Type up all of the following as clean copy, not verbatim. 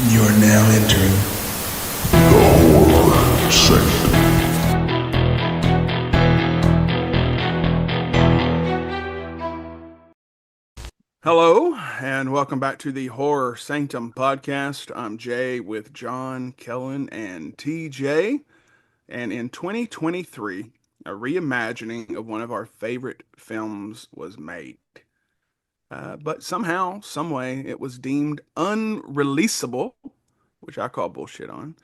You are now entering the Horror Sanctum. Hello, and welcome back to the Horror Sanctum podcast. I'm Jay with John, Kellen, and TJ. And in 2023, a reimagining of one of our favorite films was made. But somehow, someway, it was deemed unreleasable, which I call bullshit on,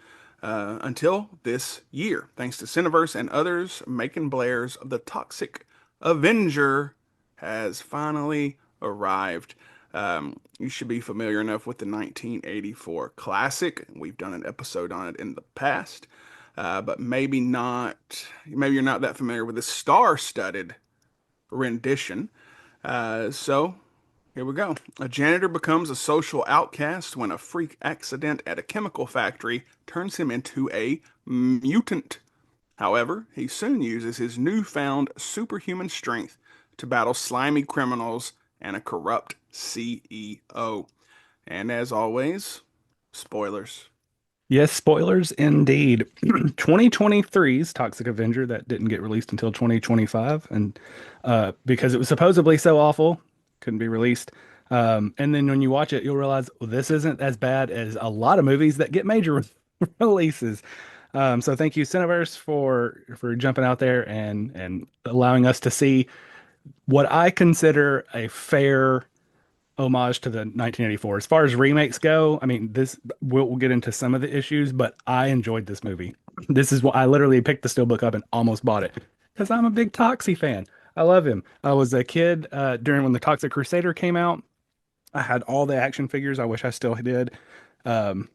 until this year, thanks to Cineverse and others making blares of the Toxic Avenger has finally arrived. You should be familiar enough with the 1984 classic. We've done an episode on it in the past, but maybe not. Maybe you're not that familiar with the star-studded rendition. So here we go. A janitor becomes a social outcast when a freak accident at a chemical factory turns him into a mutant. However, he soon uses his newfound superhuman strength to battle slimy criminals and a corrupt CEO. And as always, spoilers. Yes, spoilers indeed. 2023's Toxic Avenger that didn't get released until 2025, and because it was supposedly so awful, couldn't be released. And then when you watch it, you'll realize, well, this isn't as bad as a lot of movies that get major releases. So thank you, Cineverse, for jumping out there and allowing us to see what I consider a fair homage to the 1984. As far as remakes go, I mean, this we'll get into some of the issues, but I enjoyed this movie. This is what I literally picked the steelbook up and almost bought it because I'm a big Toxie fan. I love him. I was a kid during when the Toxic Crusader came out. I had all the action figures. I wish I still did. Um,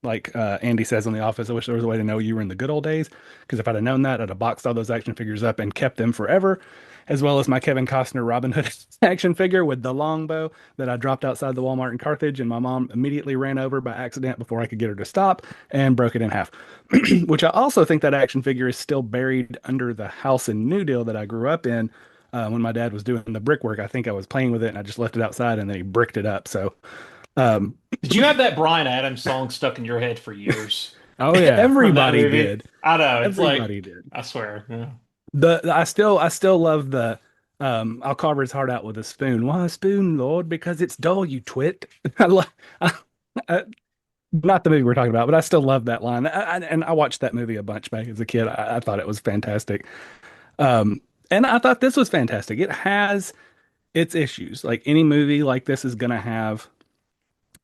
Andy says on The Office, I wish there was a way to know you were in the good old days. Because if I'd have known that, I'd have boxed all those action figures up and kept them forever, as well as my Kevin Costner Robin Hood action figure with the longbow that I dropped outside the Walmart in Carthage, and my mom immediately ran over by accident before I could get her to stop and broke it in half. Which I also think that action figure is still buried under the house in New Deal that I grew up in. When my dad was doing the brickwork, I think I was playing with it and I just left it outside and then he bricked it up. So, um, Did you have that Brian Adams song stuck in your head for years oh yeah, from that everybody movie? did. I know. It's like, Everybody did. I swear. Yeah. I still love the I'll carve his heart out with a spoon. Why a spoon, Lord? Because it's dull, you twit. I love I, not the movie we're talking about, but I still love that line. And I watched that movie a bunch back as a kid. I thought it was fantastic. And I thought this was fantastic. It has its issues. Like any movie like this is gonna have.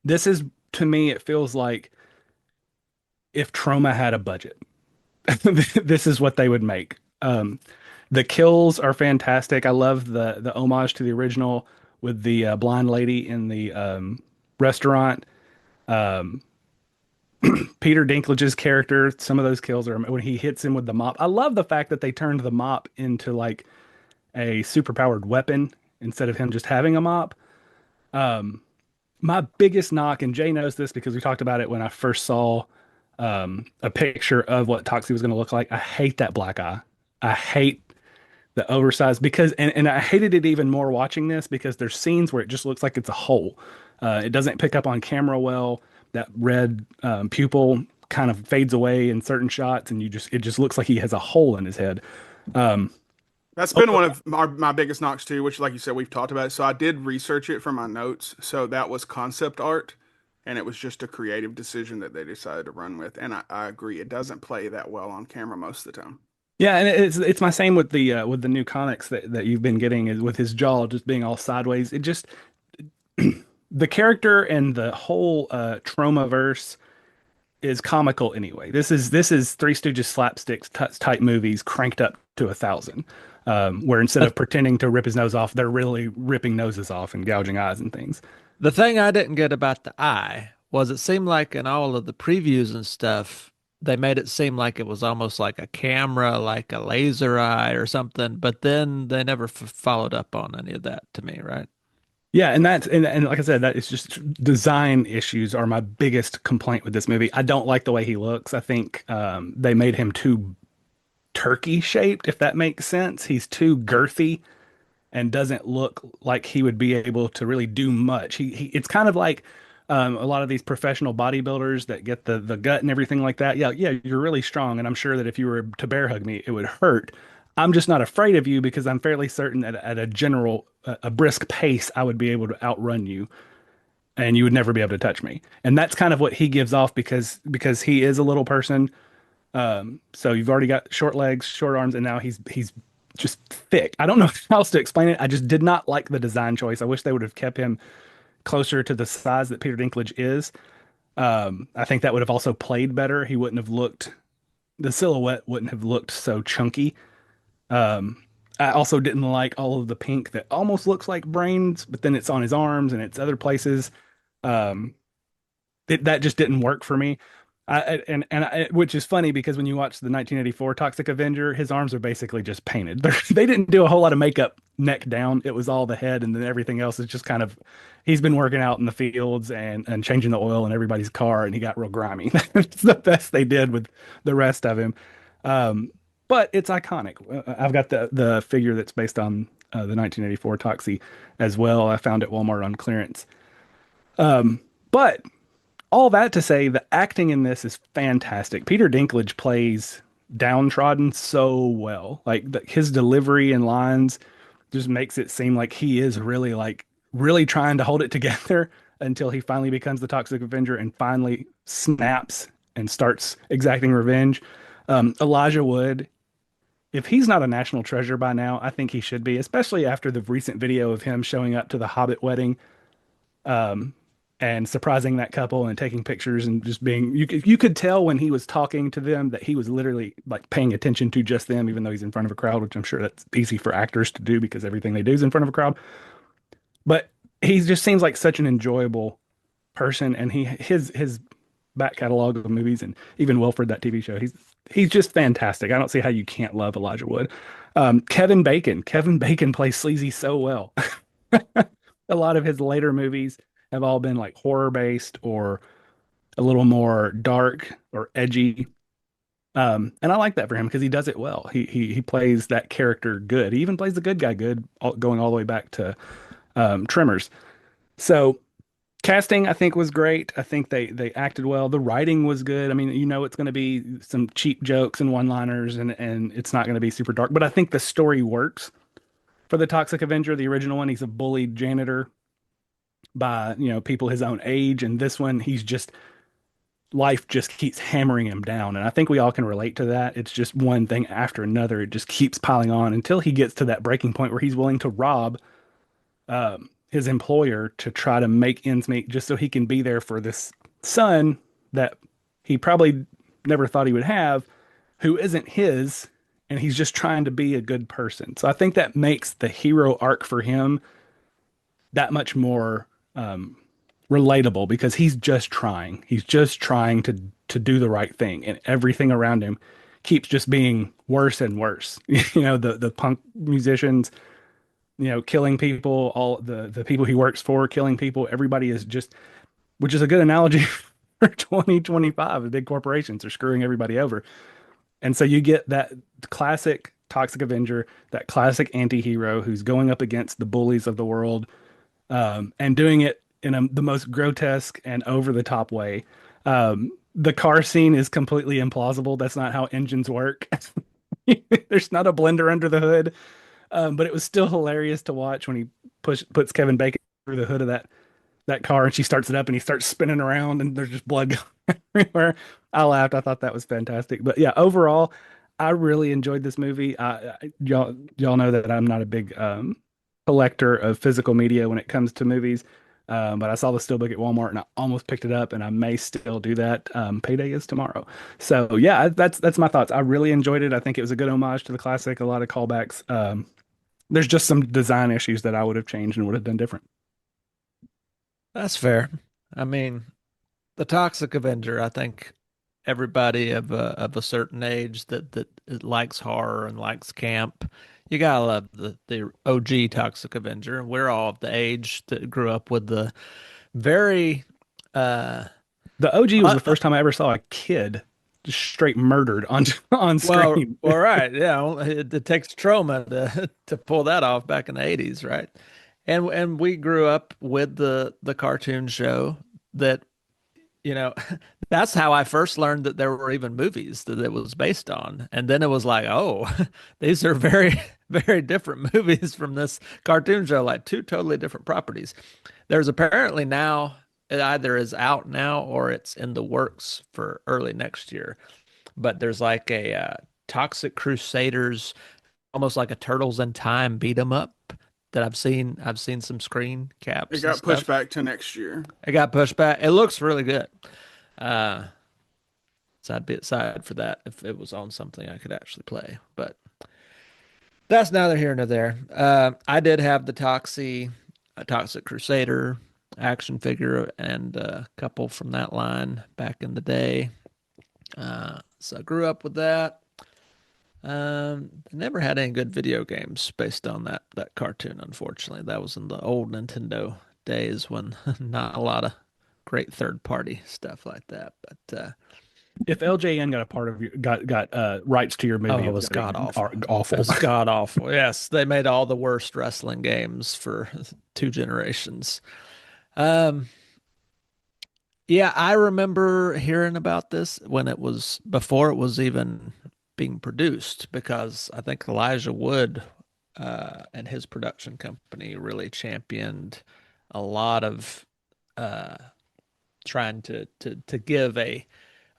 This is to me, it feels like if Troma had a budget. This is what they would make. The kills are fantastic. I love the homage to the original with the blind lady in the restaurant. Um, Peter Dinklage's character, some of those kills are when he hits him with the mop. I love the fact that they turned the mop into like a superpowered weapon instead of him just having a mop. Um, my biggest knock, and Jay knows this because we talked about it when I first saw a picture of what Toxie was going to look like. I hate that black eye. I hate the oversized because, and I hated it even more watching this because there's scenes where it just looks like it's a hole. It doesn't pick up on camera well. That red pupil kind of fades away in certain shots, and it just looks like he has a hole in his head. Um, That's been one of my biggest knocks too, which, like you said, we've talked about it. So I did research it for my notes. So that was concept art, and it was just a creative decision that they decided to run with. And I agree, it doesn't play that well on camera most of the time. Yeah, and it's my same with the new comics that you've been getting is with his jaw just being all sideways. It just the character and the whole Troma verse is comical anyway. This is Three Stooges slapstick type movies cranked up to 1,000, where instead of pretending to rip his nose off, they're really ripping noses off and gouging eyes and things. The thing I didn't get about the eye was it seemed like in all of the previews and stuff, they made it seem like it was almost like a camera, like a laser eye or something, but then they never followed up on any of that to me, right? Yeah, and like I said, that is just design issues are my biggest complaint with this movie. I don't like the way he looks. I think they made him too turkey shaped, if that makes sense. He's too girthy and doesn't look like he would be able to really do much. It's kind of like A lot of these professional bodybuilders that get the gut and everything like that. Yeah, yeah, you're really strong, and I'm sure that if you were to bear hug me, it would hurt. I'm just not afraid of you because I'm fairly certain that at a general, a brisk pace, I would be able to outrun you, and you would never be able to touch me. And that's kind of what he gives off because he is a little person. So you've already got short legs, short arms, and now he's just thick. I don't know how else to explain it. I just did not like the design choice. I wish they would have kept him closer to the size that Peter Dinklage is. I think that would have also played better. He wouldn't have looked, the silhouette wouldn't have looked so chunky. I also didn't like all of the pink that almost looks like brains, but then it's on his arms and it's other places. Um, that just didn't work for me. Which is funny because when you watch the 1984 Toxic Avenger, his arms are basically just painted. They didn't do a whole lot of makeup neck down. It was all the head, and then everything else is just kind of. He's been working out in the fields and changing the oil in everybody's car, and he got real grimy. That's the best they did with the rest of him. But it's iconic. I've got the figure that's based on the 1984 Toxie as well. I found at Walmart on clearance. But all that to say, the acting in this is fantastic. Peter Dinklage plays downtrodden so well. Like his delivery and lines just makes it seem like he is really trying to hold it together until he finally becomes the Toxic Avenger and finally snaps and starts exacting revenge. Elijah Wood, if he's not a national treasure by now, I think he should be, especially after the recent video of him showing up to the Hobbit wedding. And surprising that couple and taking pictures and just being you could tell when he was talking to them that he was literally like paying attention to just them, even though he's in front of a crowd, which I'm sure that's easy for actors to do because everything they do is in front of a crowd. But he just seems like such an enjoyable person, and his back catalog of movies and even Wilfred, that TV show, he's just fantastic. I don't see how you can't love Elijah Wood. Kevin Bacon plays sleazy so well. A lot of his later movies have all been like horror based or a little more dark or edgy. And I like that for him because he does it well. He plays that character good. He even plays the good guy good, going all the way back to Tremors. So casting, I think, was great. I think they acted well. The writing was good. I mean, it's going to be some cheap jokes and one-liners, and it's not going to be super dark. But I think the story works for the Toxic Avenger. The original one, he's a bullied janitor by people his own age, and this one life just keeps hammering him down, and I think we all can relate to that. It's just one thing after another. It just keeps piling on until he gets to that breaking point where he's willing to rob his employer to try to make ends meet just so he can be there for this son that he probably never thought he would have, who isn't his, and he's just trying to be a good person. So I think that makes the hero arc for him that much more relatable because he's just trying. He's just trying to do the right thing, and everything around him keeps just being worse and worse. The punk musicians, killing people, all the people he works for killing people. Everybody is just, which is a good analogy for 2025. The big corporations are screwing everybody over. And so you get that classic Toxic Avenger, that classic anti-hero who's going up against the bullies of the world, and doing it in the most grotesque and over-the-top way. The car scene is completely implausible. That's not how engines work. There's not a blender under the hood. But it was still hilarious to watch when he puts Kevin Bacon through the hood of that car, and she starts it up, and he starts spinning around, and there's just blood going everywhere. I laughed. I thought that was fantastic. But yeah, overall, I really enjoyed this movie. Y'all know that I'm not a big collector of physical media when it comes to movies. But I saw the Steelbook at Walmart and I almost picked it up, and I may still do that. Payday is tomorrow. So yeah, that's my thoughts. I really enjoyed it. I think it was a good homage to the classic, a lot of callbacks. There's just some design issues that I would have changed and would have done different. That's fair. I mean, the Toxic Avenger, I think everybody of a certain age that likes horror and likes camp, you gotta love the OG Toxic Avenger. And we're all of the age that grew up with the very The OG was the first time I ever saw a kid just straight murdered on screen. Well, right, yeah. It takes Troma to pull that off back in the 80s, right? And we grew up with the cartoon show that, you know, that's how I first learned that there were even movies that it was based on. And then it was like, oh, these are very, very different movies from this cartoon show, like two totally different properties. There's apparently now, it either is out now or it's in the works for early next year. But there's like a Toxic Crusaders, almost like a Turtles in Time beat 'em up that I've seen. I've seen some screen caps. It got pushed back to next year. It got pushed back. It looks really good. So I'd be excited for that if it was on something I could actually play. But that's neither here nor there. I did have the Toxic Crusader action figure and a couple from that line back in the day. So I grew up with that. Never had any good video games based on that cartoon, unfortunately. That was in the old Nintendo days when not a lot of great third party stuff like that. But If LJN got a part of your got rights to your movie, it was god awful. Awful. It was god awful. Yes, they made all the worst wrestling games for 2 generations. Yeah, I remember hearing about this when it was before it was even being produced, because I think Elijah Wood and his production company really championed a lot of trying to give a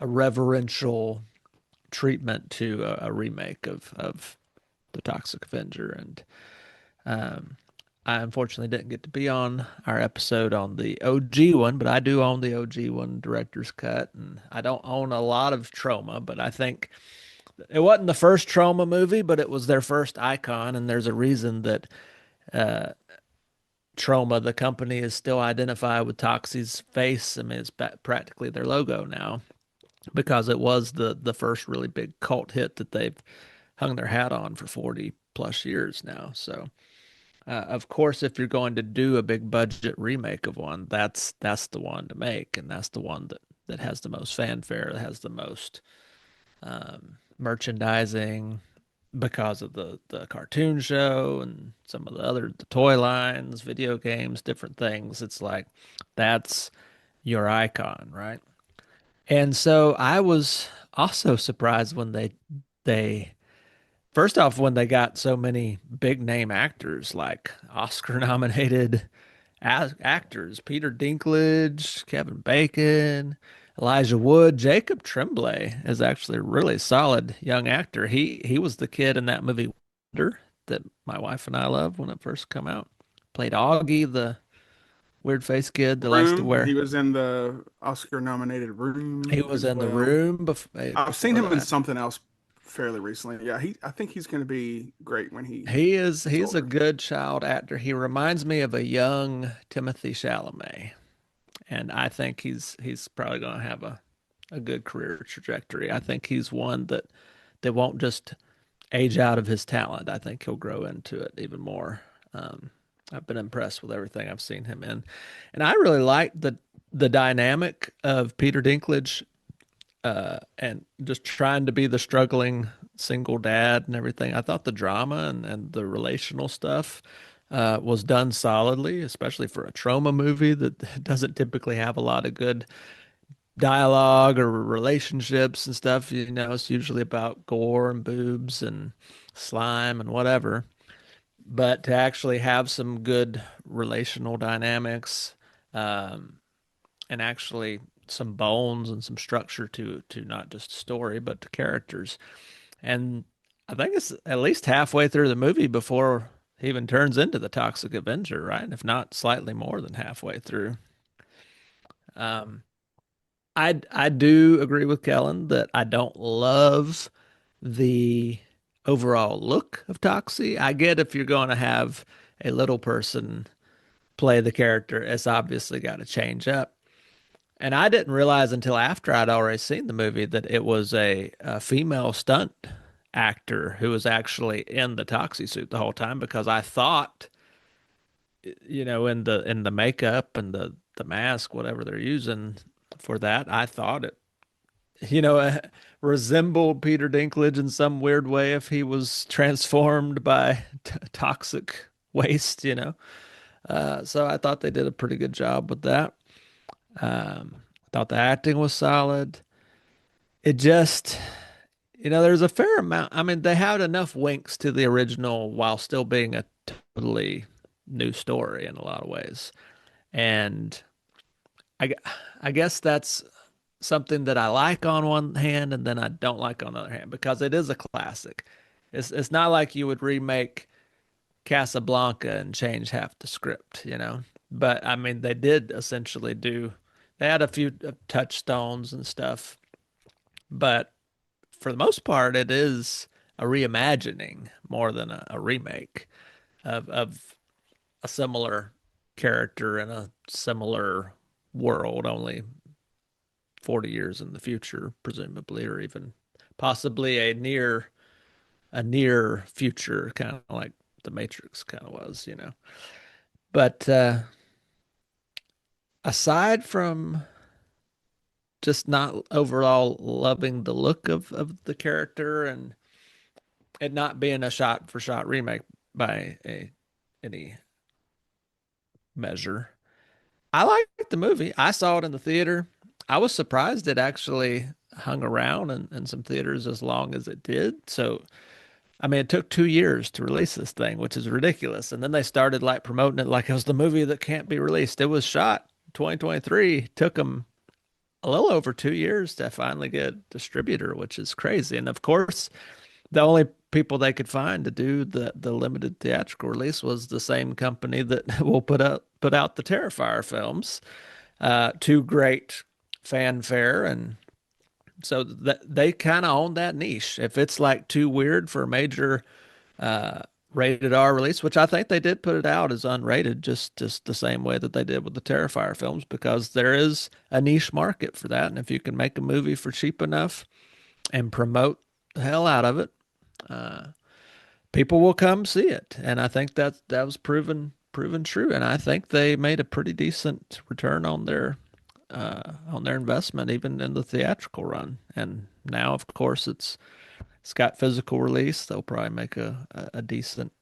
reverential treatment to a remake of the Toxic Avenger. And I unfortunately didn't get to be on our episode on the OG one, but I do own the OG one director's cut, and I don't own a lot of Troma, but I think it wasn't the first Troma movie, but it was their first icon, and there's a reason that Troma, the company, is still identified with Toxie's face. I mean, it's practically their logo now, because it was the first really big cult hit that they've hung their hat on for 40 plus years now. So of course, if you're going to do a big budget remake of one, that's the one to make, and that's the one that has the most fanfare, that has the most merchandising, because of the cartoon show and some of the toy lines, video games, different things. It's like, that's your icon, right? And so I was also surprised when they first off, when they got so many big name actors, like Oscar nominated actors, Peter Dinklage, Kevin Bacon, Elijah Wood. Jacob Tremblay is actually a really solid young actor. He was the kid in that movie Wonder that my wife and I loved when it first came out. Played Augie, the weird face kid that likes to wear. He was in the Oscar nominated Room. He was as in the well. Room I've seen him in that. something else fairly recently. Yeah, I think he's going to be great when he's He's a older. good child actor. He reminds me of a young Timothy Chalamet, and I think he's probably going to have a good career trajectory. I think he's one that won't just age out of his talent. I think he'll grow into it even more. I've been impressed with everything I've seen him in, and I really like the dynamic of Peter Dinklage and just trying to be the struggling single dad and everything. I thought the drama and the relational stuff was done solidly, especially for a Troma movie that doesn't typically have a lot of good dialogue or relationships and stuff. You know, it's usually about gore and boobs and slime and whatever. But to actually have some good relational dynamics, and actually some bones and some structure to not just story but to characters. And I think it's at least halfway through the movie before he even turns into the Toxic Avenger, right? If not slightly more than halfway through. I do agree with Kellen that I don't love the overall look of Toxie. I get if you're going to have a little person play the character, it's obviously got to change up. And I didn't realize until after I'd already seen the movie that it was a female stunt actor who was actually in the Toxie suit the whole time, because I thought, you know, in the makeup and the mask, whatever they're using for that, I thought it, you know, resembled Peter Dinklage in some weird way if he was transformed by toxic waste, you know. So I thought they did a pretty good job with that. Thought the acting was solid. It just, there's a fair amount. I mean, they had enough winks to the original while still being a totally new story in a lot of ways. And I, gu- I guess that's something that I like on one hand and then I don't like on the other hand because it is a classic. It's not like you would remake Casablanca and change half the script, you know. But I mean, they did essentially do. They had a few touchstones and stuff, but for the most part, it is a reimagining more than a remake of a similar character in a similar world, only 40 years in the future, presumably, or even possibly a near future, kind of like the Matrix kind of was, you know. But aside from just not overall loving the look of the character and it not being a shot for shot remake by any measure, I liked the movie. I saw it in the theater. I was surprised it actually hung around in some theaters as long as it did. So, I mean, it took 2 years to release this thing, which is ridiculous. And then they started like promoting it like it was the movie that can't be released. It was shot 2023. Took them a little over 2 years to finally get a distributor, which is crazy. And of course, the only people they could find to do the limited theatrical release was the same company that will put out the Terrifier films. To great fanfare, and so that they kind of own that niche. If it's like too weird for a major rated R release, which I think they did put it out as unrated, just the same way that they did with the Terrifier films, because there is a niche market for that. And if you can make a movie for cheap enough and promote the hell out of it, people will come see it. And I think that was proven true. And I think they made a pretty decent return on their investment, even in the theatrical run. And now, of course, it's got physical release. They'll probably make a decent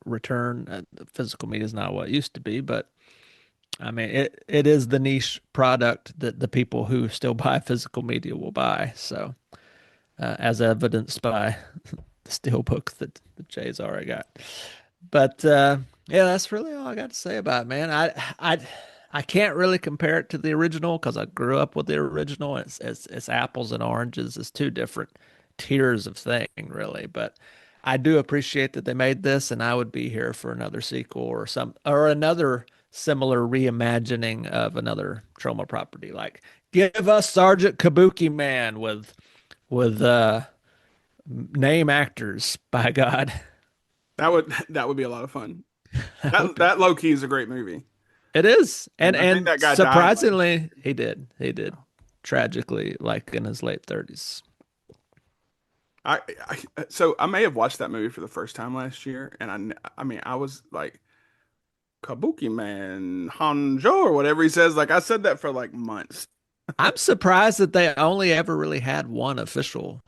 return. Physical media is not what it used to be, but I mean, it is the niche product that the people who still buy physical media will buy. So, as evidenced by the steelbook that Jay's already got. But yeah, that's really all I got to say about it, man. I can't really compare it to the original because I grew up with the original. It's apples and oranges. It's two different tiers of thing, really. But I do appreciate that they made this, and I would be here for another sequel or another similar reimagining of another Troma property. Like give us Sergeant Kabuki Man with name actors, by God. That would be a lot of fun. I That hope that low key is a great movie. it is. And I think and that guy died surprisingly, he did. He did. Tragically, like in his late 30s. So I may have watched that movie for the first time last year, and I mean I was like Kabuki Man Hanjo or whatever he says. Like I said that for like months. I'm surprised that they only ever really had one official,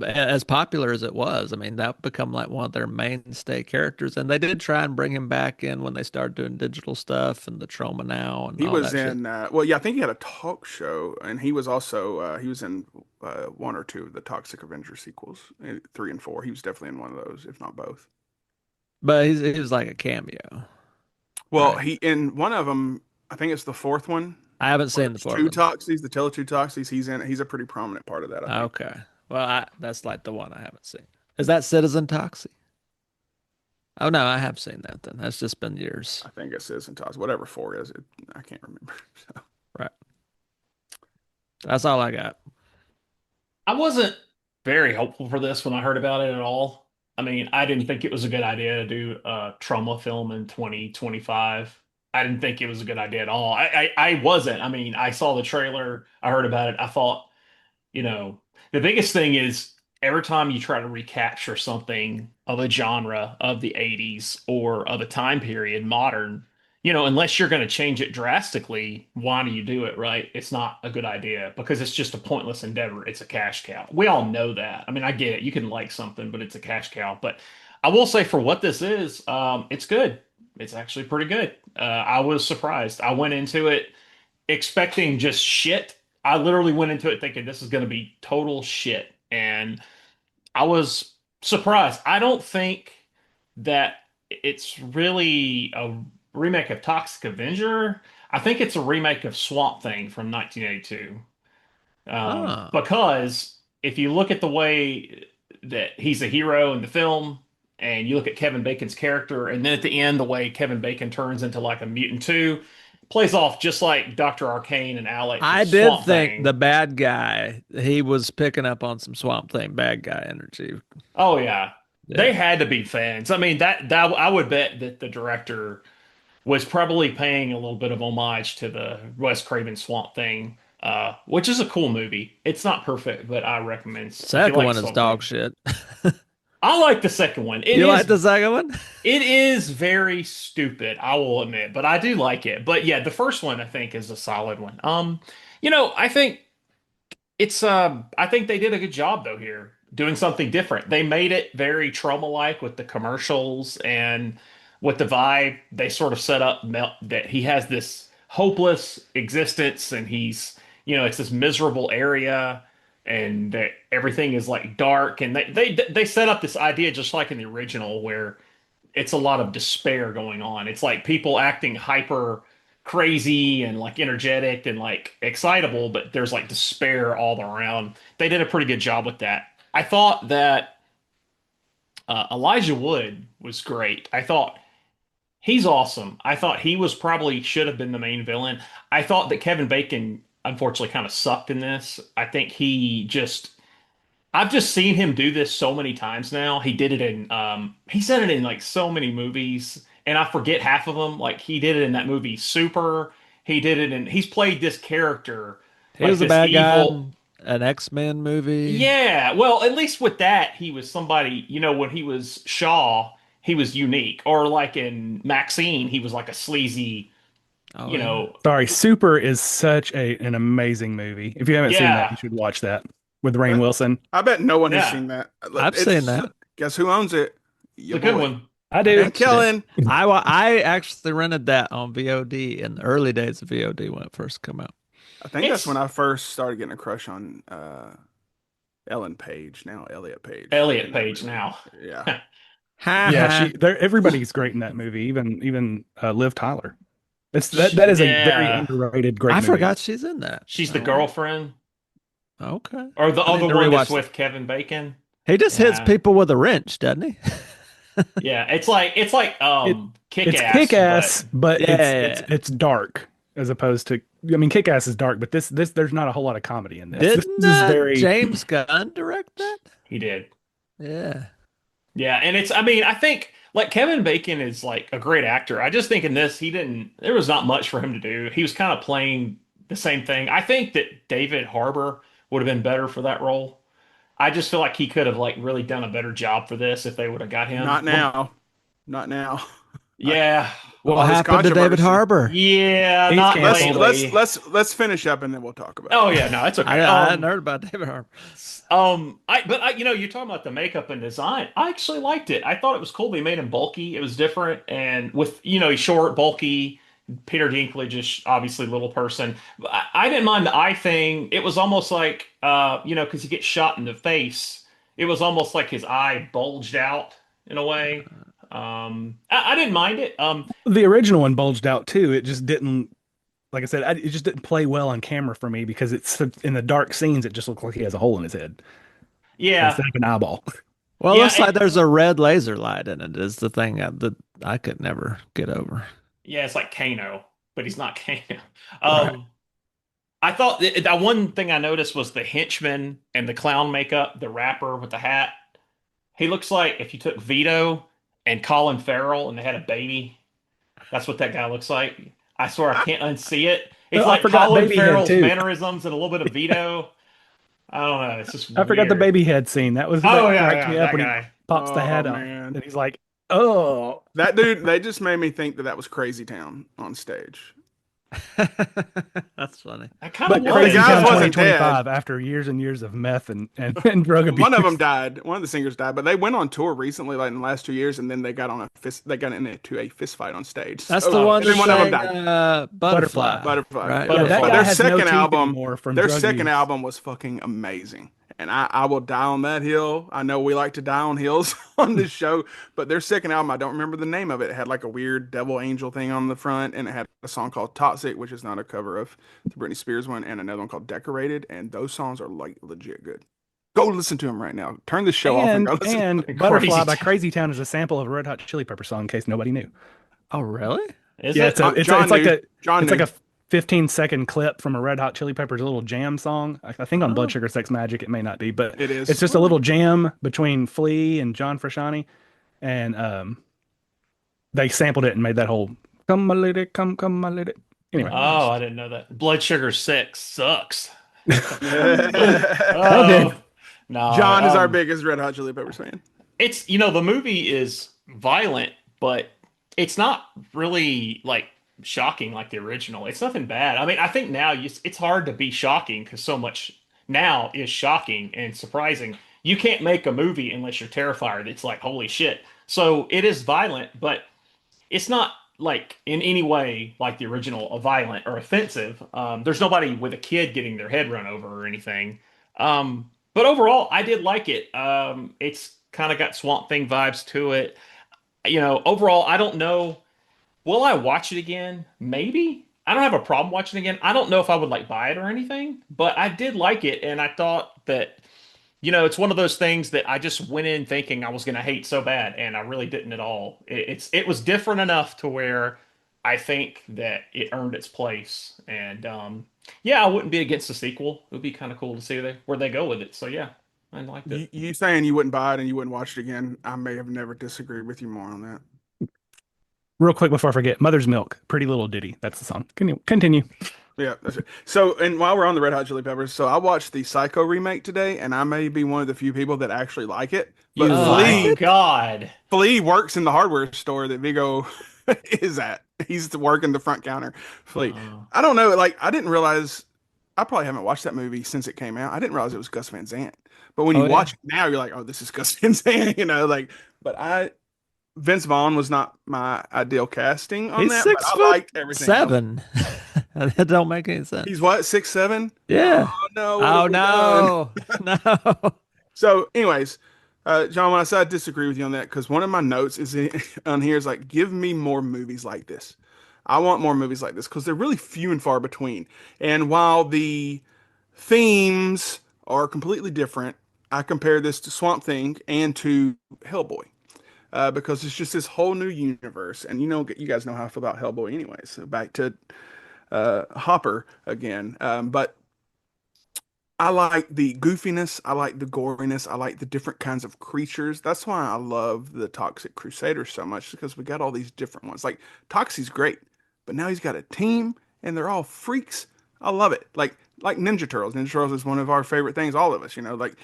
as popular as it was. I mean, that become like one of their mainstay characters. And they did try and bring him back in when they started doing digital stuff and the Troma Now and He all was that shit. in well, yeah, I think he had a talk show, and he was also he was in one or two of the Toxic Avenger sequels, 3 and 4. He was definitely in one of those, if not both. But he was like a cameo, Well, right? he in one of them, I think it's the fourth one. I haven't Where seen the there's fourth two one. Toxies, the Tele2 Toxies. He's in. He's a pretty prominent part of that, I think. Okay. Well, that's like the one I haven't seen. Is that Citizen Toxie? Oh no, I have seen that then. That's just been years. I think it's Citizen Toxic. Whatever 4 is, I can't remember. So. Right. That's all I got. I wasn't very hopeful for this when I heard about it at all. I mean, I didn't think it was a good idea to do a trauma film in 2025. I didn't think it was a good idea at all. I wasn't. I mean, I saw the trailer, I heard about it. I thought, you know, the biggest thing is every time you try to recapture something of a genre of the 80s or of a time period, modern, unless you're going to change it drastically, why do you do it, right? It's not a good idea because it's just a pointless endeavor. It's a cash cow. We all know that. I mean, I get it. You can like something, but it's a cash cow. But I will say for what this is, it's good. It's actually pretty good. I was surprised. I went into it expecting just shit. I literally went into it thinking this is going to be total shit, and I was surprised. I don't think that it's really a remake of Toxic Avenger. I think it's a remake of Swamp Thing from 1982. Oh. Because if you look at the way that he's a hero in the film, and you look at Kevin Bacon's character, and then at the end, the way Kevin Bacon turns into like a mutant too, plays off just like Dr. Arcane and Alec I with did Swamp think the Thing. bad guy, he was picking up on some Swamp Thing bad guy energy. Oh yeah. Yeah. They had to be fans. I mean, that I would bet that the director was probably paying a little bit of homage to the Wes Craven Swamp Thing, which is a cool movie. It's not perfect, but I recommend if you Second like one is Swamp dog Thing. shit. I like the second one. You like the second one? It is very stupid, I will admit, but I do like it. But yeah, the first one I think is a solid one. I think I think they did a good job though here, doing something different. They made it very Troma-like with the commercials and with the vibe. They sort of set up that he has this hopeless existence and it's this miserable area and that everything is like dark and they set up this idea just like in the original where it's a lot of despair going on. It's like people acting hyper crazy and like energetic and like excitable, but there's like despair all around. They did a pretty good job with that. I thought that Elijah Wood was great. I thought he's awesome. I thought he was probably should have been the main villain. I thought that Kevin Bacon unfortunately kind of sucked in this. I think I've just seen him do this so many times now. He said it in like so many movies and I forget half of them. Like he did it in that movie Super. He's played this character He like was a this bad guy evil. in an X-Men movie. Yeah, well, at least with that, he was somebody, when he was Shaw, he was unique. Or like in Maxine, he was like a sleazy, Oh, you yeah. know, Sorry, Super is such an amazing movie. If you haven't seen that, yeah, you should watch that with Rainn But Wilson. I bet no one has yeah, seen that. I've seen that. Guess who owns it? it's Your a good boy. one. I I do. And watched it. Kellen. I actually rented that on VOD in the early days of VOD when it first came out. I think that's It's when I first started getting a crush on Ellen Page, now Elliot Page. Elliot in that Page movie. now. Yeah. Yeah, everybody's great in that movie. Even Liv Tyler. That is a very Yeah, underrated great I movie. forgot she's in that. she's the Oh, girlfriend. okay. Or the I need other to one rewatch that's that. with Kevin Bacon. He just hits Yeah. people with a wrench, doesn't he? Yeah, it's like It- Kick It's Ass, kick-ass, but Yeah. it's dark as opposed to. I mean, kick-ass is dark, but this there's not a whole lot of comedy in this. Didn't This is very. James Gunn direct that? he did. Yeah. Yeah, and I think like Kevin Bacon is like a great actor. I just think in this there was not much for him to do. He was kind of playing the same thing. I think that David Harbour would have been better for that role. I just feel like he could have like really done a better job for this if they would have got him. Not now. Not now. Yeah. What All this happened to David controversy. Harbour? Yeah, He's not canceled. lately. Let's finish up and then we'll talk about Oh it. yeah, no, it's okay. I hadn't heard about David Harbour. You're talking about the makeup and design. I actually liked it. I thought it was cool. They made him bulky. It was different, and with he's short, bulky. Peter Dinklage is obviously a little person. I didn't mind the eye thing. It was almost like because he gets shot in the face. It was almost like his eye bulged out in a way. I didn't mind it. The original one bulged out too. It just didn't. Like I said, it just didn't play well on camera for me because it's in the dark scenes. It just looked like he has a hole in his head Yeah, instead of an eyeball. Well, it Yeah, looks like there's a red laser light in it. Is the thing that I could never get over. yeah, it's like Kano, but he's not Kano. Right. I thought that one thing I noticed was the henchman and the clown makeup, the rapper with the hat. He looks like if you took Vito and Colin Farrell and they had a baby. That's what that guy looks like. I swear I can't unsee it. It's I like forgot Colin Baby Head, Farrell's too. mannerisms and a little bit of Vito. I don't know. It's just I forgot the weird. baby head scene. That Oh yeah, cracked me up that when he guy. pops the Oh, head up man. and he's like, "Oh, That dude, they just made me think that was Crazy Town on stage. That's That's funny. I kind But of the Crazy guys Town wasn't 2025 after years and years of meth and drug abuse. One of them died. One of the singers died, but they went on tour recently, like in the last 2 years, and then they got into a fist fight on stage. That's So, the one and then that one of them sang died. Butterfly. Butterfly. Right? Yeah, that Butterfly. But guy their has no second teeth album, anymore from their drug second use. album was fucking amazing. And I will die on that hill. I know we like to die on hills on this show, but their second album, I don't remember the name of it. It had like a weird devil angel thing on the front, and it had a song called Toxic, which is not a cover of the Britney Spears one, and another one called Decorated. And those songs are like legit good. Go listen to them right now. Turn the show off and go listen. And Butterfly Crazy by Town. Crazy Town is a sample of a Red Hot Chili Pepper song, in case nobody knew. Oh, really? Is Yeah, it? it's John like knew. John it's knew. like a 15-second clip from a Red Hot Chili Peppers little jam song. I think on Blood Sugar Sex Magic it may not be, but It is. it's just a little jam between Flea and John Frusciante, and they sampled it and made that whole "Come my lady, come my lady." Anyway, Oh, I didn't know that. Blood Sugar 6 sucks. did. No, John is our biggest Red Hot Chili Peppers fan. It's the movie is violent, but it's not really like shocking like the original. It's nothing bad. I mean, I think now it's hard to be shocking because so much now is shocking and surprising. You can't make a movie unless you're terrified. It's like holy shit. So it is violent, but it's not like in any way like the original violent or offensive. There's nobody with a kid getting their head run over or anything. But overall, I did like it. It's kind of got Swamp Thing vibes to it. Overall, I don't know. Will I watch it again? Maybe. I don't have a problem watching it again. I don't know if I would like buy it or anything, but I did like it, and I thought that it's one of those things that I just went in thinking I was going to hate so bad, and I really didn't at all. It was different enough to where I think that it earned its place, and yeah, I wouldn't be against the sequel. It would be kind of cool to see where they go with it. So yeah, I liked it. You saying you wouldn't buy it and you wouldn't watch it again? I may have never disagreed with you more on that. real quick before I forget, Mother's Milk, Pretty Little Ditty. That's the song. Continue. Yeah, that's it. So, and while we're on the Red Hot Chili Peppers, so I watched the Psycho remake today, and I may be one of the few people that actually like it. But You Oh like my God. Flea works in the hardware store that Vigo is at. He's working the front counter. Flea. Oh. I don't know. Like, I didn't realize. I probably haven't watched that movie since it came out. I didn't realize it was Gus Van Sant. But when Oh, you yeah. watch it now, you're like, oh, this is Gus Van Sant. But Vince Vaughn was not my ideal casting on He's that. six but I foot liked everything else. 7. That don't make any sense. He's what, 6'7"? Yeah. Oh no! Oh what have we done? no. No. So, anyways, John, when I said I disagree with you on that, because one of my notes is on here is like, give me more movies like this. I want more movies like this because they're really few and far between. And while the themes are completely different, I compare this to Swamp Thing and to Hellboy. Because it's just this whole new universe, and you guys know how I feel about Hellboy, anyways. So back to Hopper again, but I like the goofiness, I like the goriness, I like the different kinds of creatures. That's why I love the Toxic Crusaders so much, because we got all these different ones. Like Toxie's great, but now he's got a team, and they're all freaks. I love it. Like Ninja Turtles. Ninja Turtles is one of our favorite things, all of us. Like.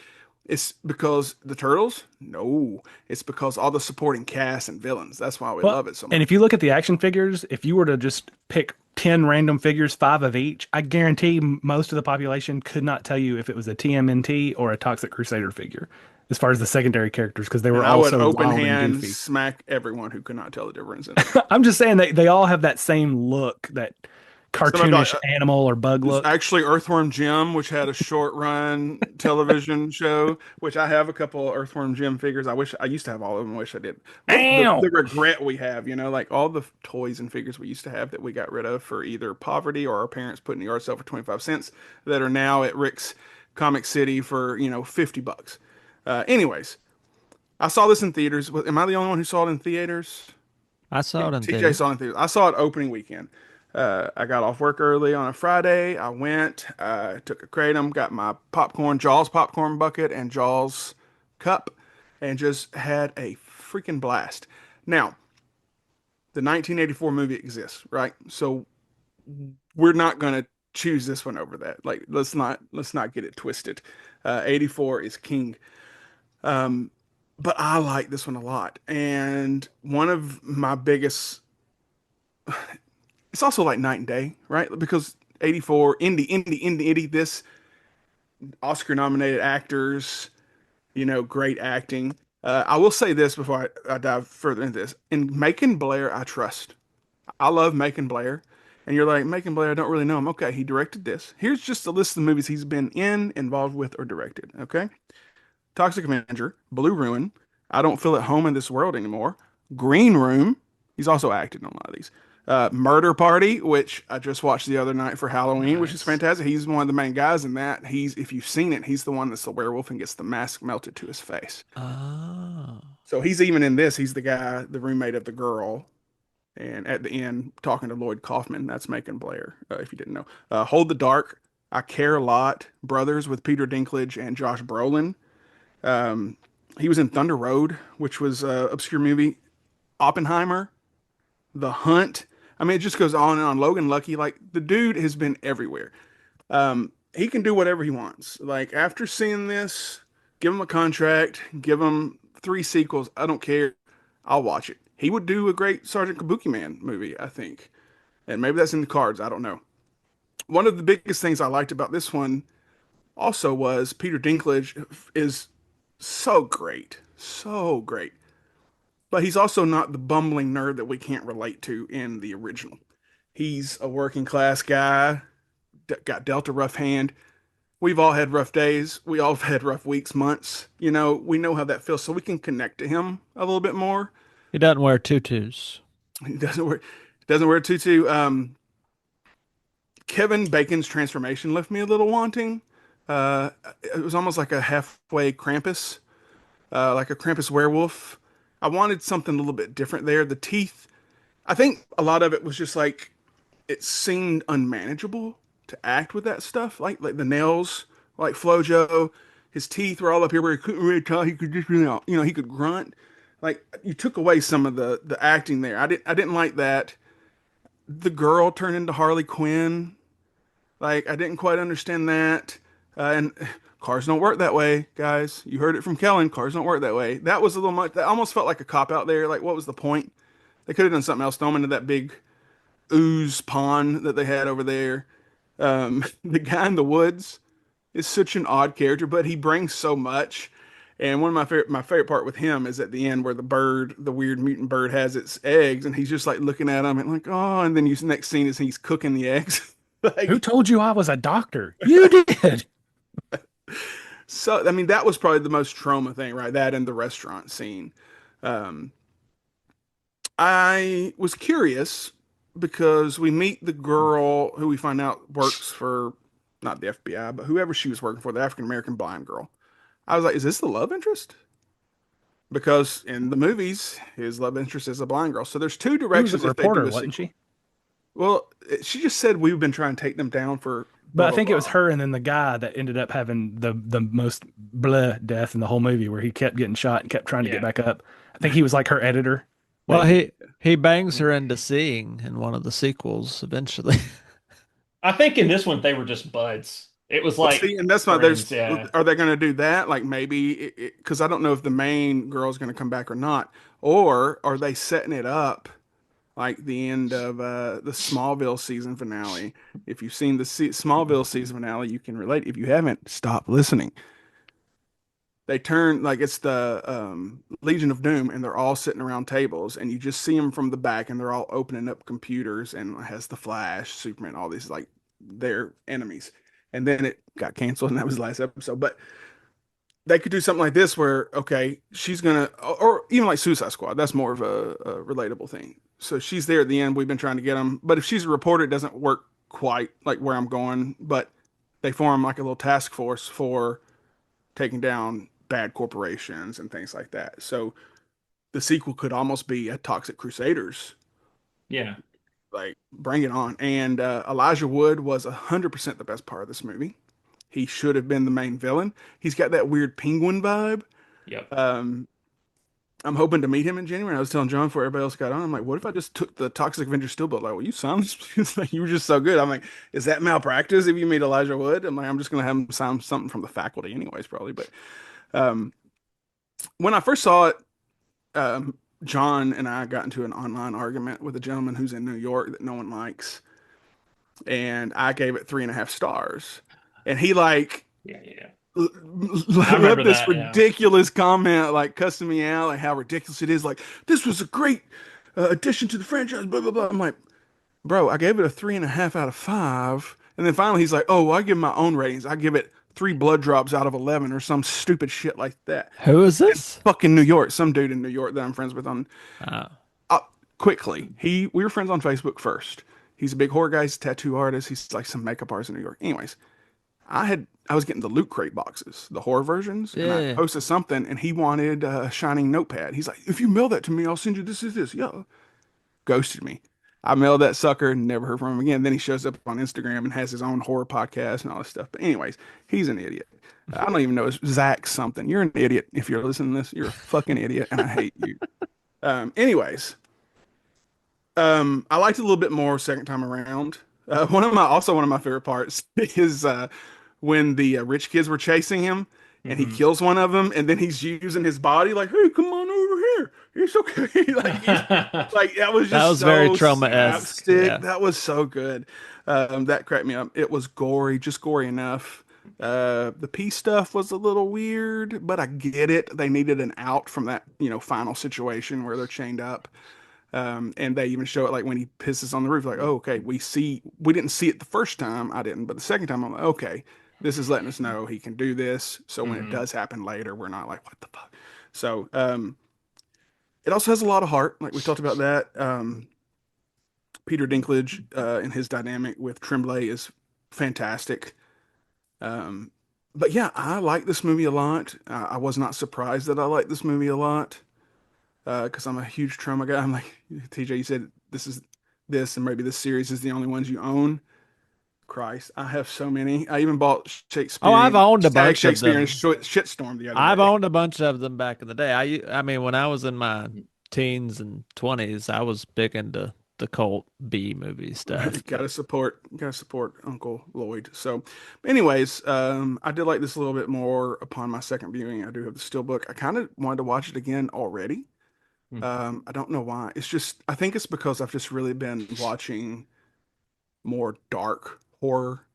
It's because the turtles? No, it's because all the supporting cast and villains. That's why we love it so much. And if you look at the action figures, if you were to just pick 10 random figures, 5 of each, I guarantee most of the population could not tell you if it was a TMNT or a Toxic Crusader figure, as far as the secondary characters, because they were And I all would so open wild and hand goofy. smack everyone who could not tell the difference. I'm just saying they all have that same look, that cartoonish animal or bug There's look. actually Earthworm Jim, which had a short run television show, which I have a couple of Earthworm Jim figures. I used to have all of them. I wish I did. Ow! The regret we have, like all the toys and figures we used to have that we got rid of for either poverty or our parents put in the yard sale for 25 cents that are now at Rick's Comic City for, $50. Anyways, I saw this in theaters. Am I the only one who saw it in theaters? I saw it in TJ theaters. saw it in theaters. I saw it opening weekend. I got off work early on a Friday. I went, took a kratom, got my Jaws popcorn bucket and Jaws cup, and just had a freaking blast. Now, the 1984 movie exists, right? So we're not gonna choose this one over that. Like, let's not get it twisted. 84 is king. But I like this one a lot, and one of my biggest. It's also like night and day, right? Because '84 indie. This Oscar-nominated actors, great acting. I will say this before I dive further into this. In Macon Blair, I trust. I love Macon Blair. And you're like, Macon Blair, I don't really know him. Okay, he directed this. Here's just a list of the movies he's been in, involved with, or directed. Okay. Toxic Avenger, Blue Ruin, I Don't Feel at Home in This World Anymore, Green Room. He's also acted in a lot of these. Murder Party, which I just watched the other night for Halloween, which is Nice. fantastic. He's one of the main guys in that. If you've seen it, he's the one that's the werewolf and gets the mask melted to his face. Oh. So he's even in this. He's the guy, the roommate of the girl, and at the end talking to Lloyd Kaufman. That's Macon Blair, if you didn't know. Hold the Dark, I Care a Lot, Brothers with Peter Dinklage and Josh Brolin. Um, he was in Thunder Road, which was an obscure movie. Oppenheimer, The Hunt. I mean, it just goes on and on. Logan Lucky, like the dude has been everywhere. He can do whatever he wants. Like after seeing this, give him a contract, give him 3 sequels. I don't care. I'll watch it. He would do a great Sergeant Kabuki Man movie, I think. And maybe that's in the cards. I don't know. One of the biggest things I liked about this one also was Peter Dinklage is so great. So great. But he's also not the bumbling nerd that we can't relate to in the original. He's a working class guy, got dealt a rough hand. We've all had rough days. We all have had rough weeks, months. We know how that feels, so we can connect to him a little bit more. He doesn't wear tutus. He doesn't wear a tutu. Kevin Bacon's transformation left me a little wanting. Uh, it was almost like a halfway Krampus, like a Krampus werewolf. I wanted something a little bit different there. The teeth, I think a lot of it was just like it seemed unmanageable to act with that stuff. Like the nails, like Flojo, his teeth were all up here where he couldn't really talk. He could just really, he could grunt. Like you took away some of the acting there. I didn't like that. The girl turned into Harley Quinn. Like I didn't quite understand that. And cars don't work that way, guys. You heard it from Kellen. Cars don't work that way. That was a little much. That almost felt like a cop out there. Like what was the point? They could have done something else. Throw them into that big ooze pond that they had over there. The guy in the woods is such an odd character, but he brings so much. And one of my favorite part with him is at the end where the weird mutant bird, has its eggs, and he's just like looking at them and like, oh, and then next scene is he's cooking the eggs. Who Like, told you I was a doctor? You did. so I mean, that was probably the most trauma thing, right? That and the restaurant scene. Um, I was curious because we meet the girl who we find out works for not the FBI, but whoever she was working for, the African American blind girl. I was like, is this the love interest? Because in the movies, his love interest is a blind girl. So there's two She was a directions if they do reporter, a wasn't sequel. she? Well, she just said we've been trying to take them down for But blah I blah think it was blah. her and then the guy that ended up having the most blah death in the whole movie, where he kept getting shot and kept trying to get Yeah. back up. I think he was like her editor. Well, Maybe. he bangs her into seeing in one of the sequels eventually. I think in this one they were just buds. It was Well, like see, and that's why friends, yeah. are they going to do that? Like maybe because I don't know if the main girl's going to come back or not, or are they setting it up like the end of the Smallville season finale? If you've seen the Smallville season finale, you can relate. If you haven't, stop listening. They turn like it's the Legion of Doom, and they're all sitting around tables, and you just see them from the back, and they're all opening up computers, and it has the Flash, Superman, all these like their enemies. And then it got canceled, and that was the last episode. But they could do something like this, where okay, she's gonna, or even like Suicide Squad. That's more of a relatable thing. So she's there at the end. We've been trying to get them, but if she's a reporter, it doesn't work quite like where I'm going. But they form like a little task force for taking down bad corporations and things like that. So the sequel could almost be a Toxic Crusaders, Yeah. like bring it on. And Elijah Wood was 100% the best part of this movie. He should have been the main villain. He's got that weird penguin vibe. Yep. I'm hoping to meet him in January. I was telling John before everybody else got on, I'm like, what if I just took the Toxic Avenger steelbook? Like, well, you sound, like, you were just so good. I'm like, is that malpractice if you meet Elijah Wood? I'm like, I'm just gonna have him sign something from the faculty, anyways, probably. But um, when I first saw it, John and I got into an online argument with a gentleman who's in New York that no one likes. and I gave it 3.5 stars. And he like Yeah, yeah. I left remember this that. Yeah. ridiculous comment, like cussing me out, like how ridiculous it is. Like, this was a great addition to the franchise, blah, blah, blah. I'm like, bro, I gave it a 3.5 out of 5. And then finally he's like, oh, well, I give my own ratings. I give it 3 blood drops out of 11 or some stupid shit like that. Who is this? Fucking New York, some dude in New York that I'm friends with on Uh, uh, quickly. We were friends on Facebook first. He's a big horror guy. He's a tattoo artist. He's like some makeup artist in New York. Anyways, I was getting the Loot Crate boxes, the horror versions, and I yeah. posted something, and he wanted a Shining notepad. He's like, if you mail that to me, I'll send you this. Yeah, ghosted me. I mailed that sucker, never heard from him again. Then he shows up on Instagram and has his own horror podcast and all this stuff. But anyways, he's an idiot. I don't even know. It's Zach something. You're an idiot. If you're listening to this, you're a fucking idiot, and I hate you. Anyways, I liked it a little bit more second time around. One of my favorite parts is when the rich kids were chasing him, and he Mhm. kills one of them, and then he's using his body like, "Hey, come on over here. It's okay." Like that was That just was very so Troma-esque. slapstick. Yeah. That was so good. That cracked me up. It was gory, just gory enough. The pee stuff was a little weird, but I get it. They needed an out from that, final situation where they're chained up. And they even show it like when he pisses on the roof, like, oh, okay, we didn't see it the first time. I didn't, but the second time I'm like, okay, this is letting us know he can do this. So when it Mhm. does happen later, we're not like, what the fuck? So, it also has a lot of heart. Like we talked about that. Peter Dinklage, and his dynamic with Tremblay is fantastic. Um, but yeah, I like this movie a lot. I was not surprised that I liked this movie a lot. Because I'm a huge Troma guy. I'm like, TJ, you said this, and maybe this series is the only ones you own. Christ, I have so many. I even bought Oh, I've Shakespearean, owned a Stag bunch of Shakespearean them. Shitstorm the other I've day. owned a bunch of them back in the day. I mean, when I was in my teens and 20s, I was big into the cult B movie stuff. Gotta support Uncle Lloyd. So, anyways, I did like this a little bit more upon my second viewing. I do have the steelbook. I kind of wanted to watch it again already. Hmm. I don't know why. I think it's because I've just really been watching more dark horror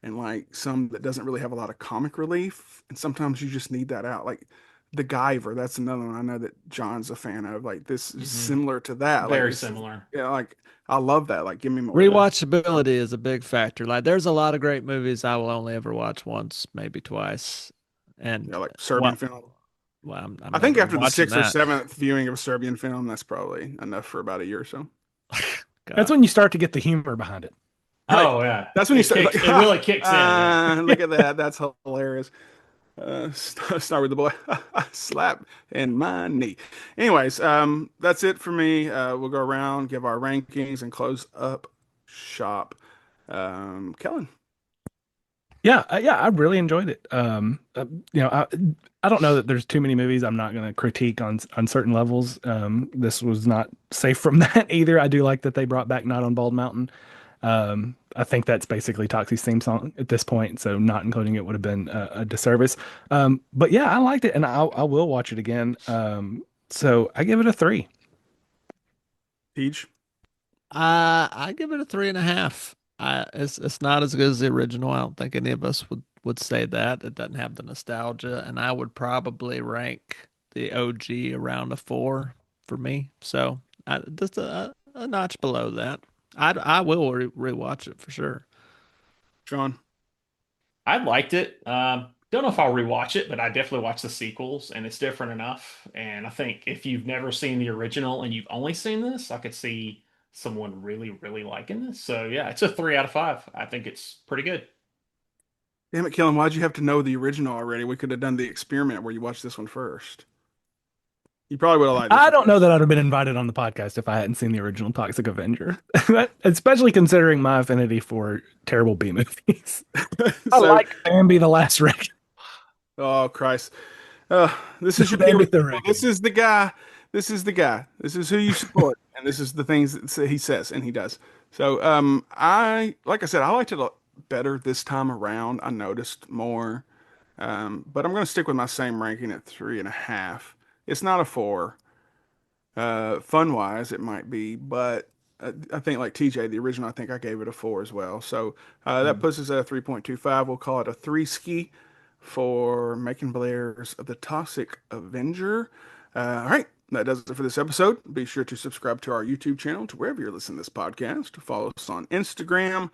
and like some that doesn't really have a lot of comic relief. And sometimes you just need that out. Like The Guyver, that's another one I know that John's a fan of. Like this is Mhm. similar to that. Like Very this is, similar. yeah, like I love that. Like give me more of that. Rewatchability is a big factor. Like, there's a lot of great movies I will only ever watch once, maybe twice. And Yeah, like Serbian well, film. I'm I think never after the watching sixth or that. seventh viewing of a Serbian film, that's probably enough for about a year or so. That's God. when you start to get the humor behind it. Right. Oh yeah, That's when you start like, It really kicks in. Yeah. look at that. That's hilarious. Start with the boy. Slap in my knee. Anyways, that's it for me. We'll go around, give our rankings, and close up shop. Kellen. Yeah, yeah, I really enjoyed it. I don't know that there's too many movies I'm not going to critique on certain levels. This was not safe from that either. I do like that they brought back Night on Bald Mountain. I think that's basically Toxie's theme song at this point, so not including it would have been a disservice. But yeah, I liked it, and I will watch it again. So I give it a 3. Teach. I give it a 3.5. It's not as good as the original. I don't think any of us would say that. It doesn't have the nostalgia, and I would probably rank the OG around a 4 for me. So just a notch below that. I will rewatch it for sure. Sean. I liked it. Don't know if I'll rewatch it, but I definitely watch the sequels, and it's different enough. And I think if you've never seen the original and you've only seen this, I could see someone really, really liking this. So yeah, it's a 3 out of 5. I think it's pretty good. Damn it, Kellen. Why'd you have to know the original already? We could have done the experiment where you watched this one first. You probably would have liked this I one don't know first. that I'd have been invited on the podcast if I hadn't seen the original Toxic Avenger, especially considering my affinity for terrible B movies. I So, like Bambi: The Last Reckoning. oh Christ. This is your Bambi hero. the This Reckoning. is the guy. This is the guy. This is who you support, and this is the things that he says and he does. So, like I said, I liked it a lot better this time around. I noticed more, but I'm going to stick with my same ranking at 3.5. It's not a 4. Fun wise, it might be, but I think like TJ, the original, I think I gave it a 4 as well. So that puts us at a 3.25. We'll call it a 3 ski for Macon Blair's The Toxic Avenger. All right. That does it for this episode. Be sure to subscribe to our YouTube channel, to wherever you're listening to this podcast. Follow us on Instagram,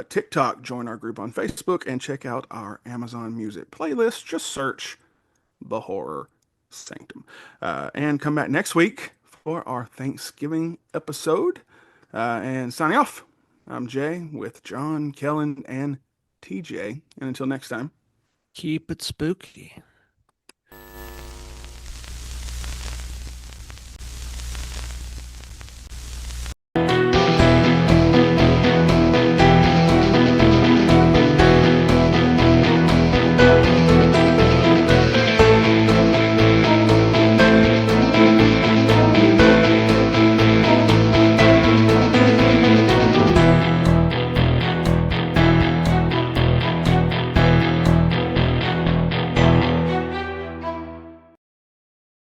TikTok, join our group on Facebook, and check out our Amazon Music playlist. Just search The Horror Sanctum. And come back next week for our Thanksgiving episode. And signing off, I'm Jay with John, Kellen, and TJ. And until next time, Keep it spooky.